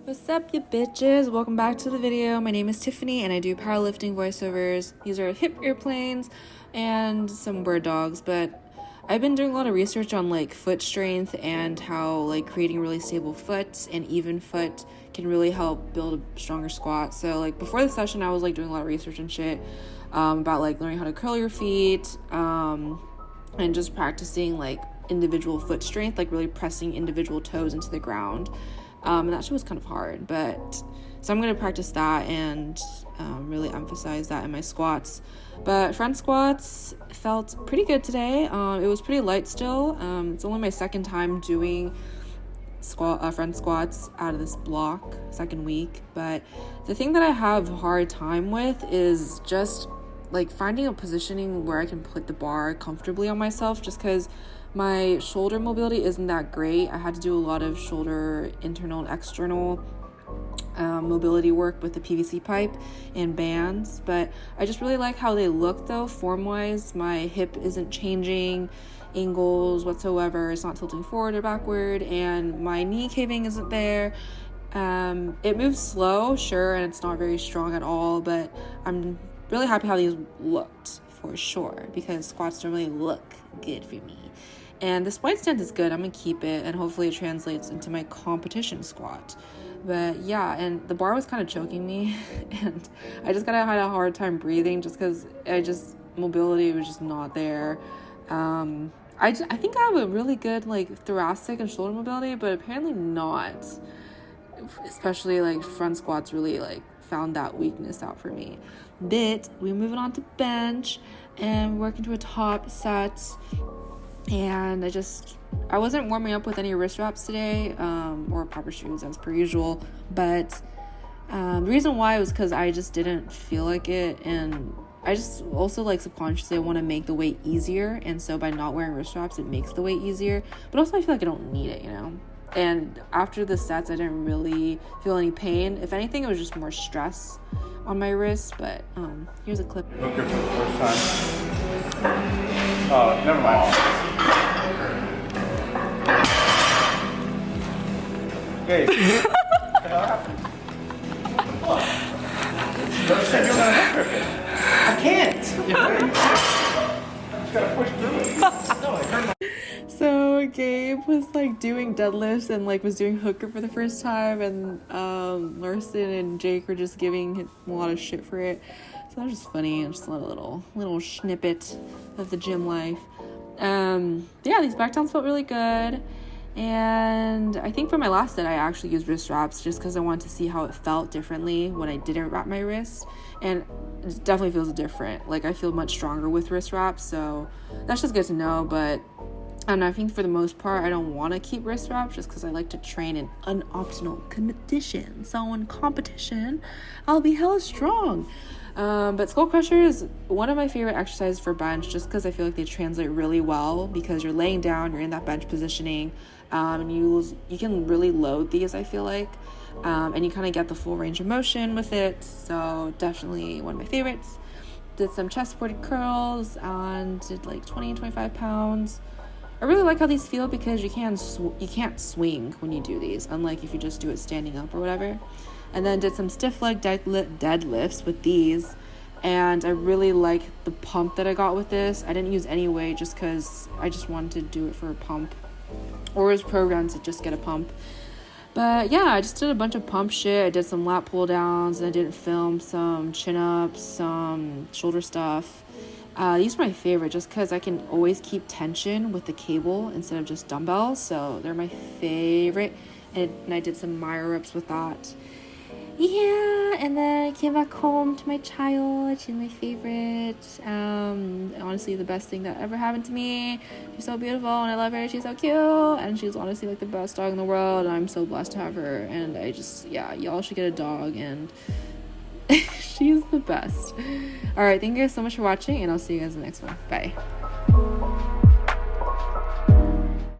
What's up, you bitches? Welcome back to the video. My name is Tiffany and I do powerlifting voiceovers. These are hip airplanes and some bird dogs, but I've been doing a lot of research on like foot strength and how like creating really stable foot and even foot can really help build a stronger squat. So like before the session, I was like doing a lot of research and shit about like learning how to curl your feet and just practicing like individual foot strength, like really pressing individual toes into the ground. And that shit was kind of hard, but so I'm going to practice that and really emphasize that in my squats. But front squats felt pretty good today. It was pretty light still. It's only my second time doing front squats out of this block, second week. But the thing that I have a hard time with is just like finding a positioning where I can put the bar comfortably on myself, just because my shoulder mobility isn't that great. I had to do a lot of shoulder internal and external mobility work with the PVC pipe and bands, but I just really like how they look though, form-wise. My hip isn't changing angles whatsoever. It's not tilting forward or backward, and my knee caving isn't there. It moves slow, sure, and it's not very strong at all, but I'm really happy how these looked for sure, because squats don't really look good for me. And this wide stance is good. I'm gonna keep it, and hopefully it translates into my competition squat. But yeah, and the bar was kind of choking me and I just had a hard time breathing just because mobility was just not there. I think I have a really good like thoracic and shoulder mobility, but apparently not, especially like front squats really like found that weakness out for me. But we're moving on to bench and working to a top set. And I wasn't warming up with any wrist wraps today, or proper shoes as per usual, but the reason why was because I just didn't feel like it, and I just also like subconsciously I want to make the weight easier, and so by not wearing wrist wraps it makes the weight easier, but also I feel like I don't need it, you know. And after the sets I didn't really feel any pain. If anything, it was just more stress on my wrist. But here's a clip. Hooker for the first time. Oh, never mind. Hey, what the hell happened? What? You said you were gonna hook her. I can't. I just gotta push through it. No, I hurt my. So Gabe was like doing deadlifts and like was doing hooker for the first time, and Larson and Jake were just giving him a lot of shit for it. So that was just funny, and just a little snippet of the gym life. Yeah, these back downs felt really good. And I think for my last set I actually used wrist wraps just because I wanted to see how it felt differently when I didn't wrap my wrist, and it definitely feels different. Like I feel much stronger with wrist wraps, so that's just good to know. But I think for the most part I don't want to keep wrist wraps just because I like to train in unoptimal competition. So in competition I'll be hella strong. But skull crusher is one of my favorite exercises for bench just because I feel like they translate really well, because you're laying down, you're in that bench positioning, and you can really load these, I feel like, and you kind of get the full range of motion with it. So definitely one of my favorites. Did some chest supported curls and did like 20-25 pounds. I really like how these feel because you can't swing when you do these, unlike if you just do it standing up or whatever. And then did some stiff leg deadlifts with these, and I really like the pump that I got with this. I didn't use any weight just because I just wanted to do it for a pump, or was programmed to just get a pump. But yeah, I just did a bunch of pump shit. I did some lat pull downs, and I did film some chin ups, some shoulder stuff. These are my favorite just because I can always keep tension with the cable instead of just dumbbells, so they're my favorite. And I did some myo reps with that. Yeah, and then I came back home to my child. She's my favorite. Honestly, the best thing that ever happened to me. She's so beautiful and I love her. She's so cute, and she's honestly like the best dog in the world. I'm so blessed to have her, and y'all should get a dog, and she's the best. All right, thank you guys so much for watching, and I'll see you guys in the next one. Bye.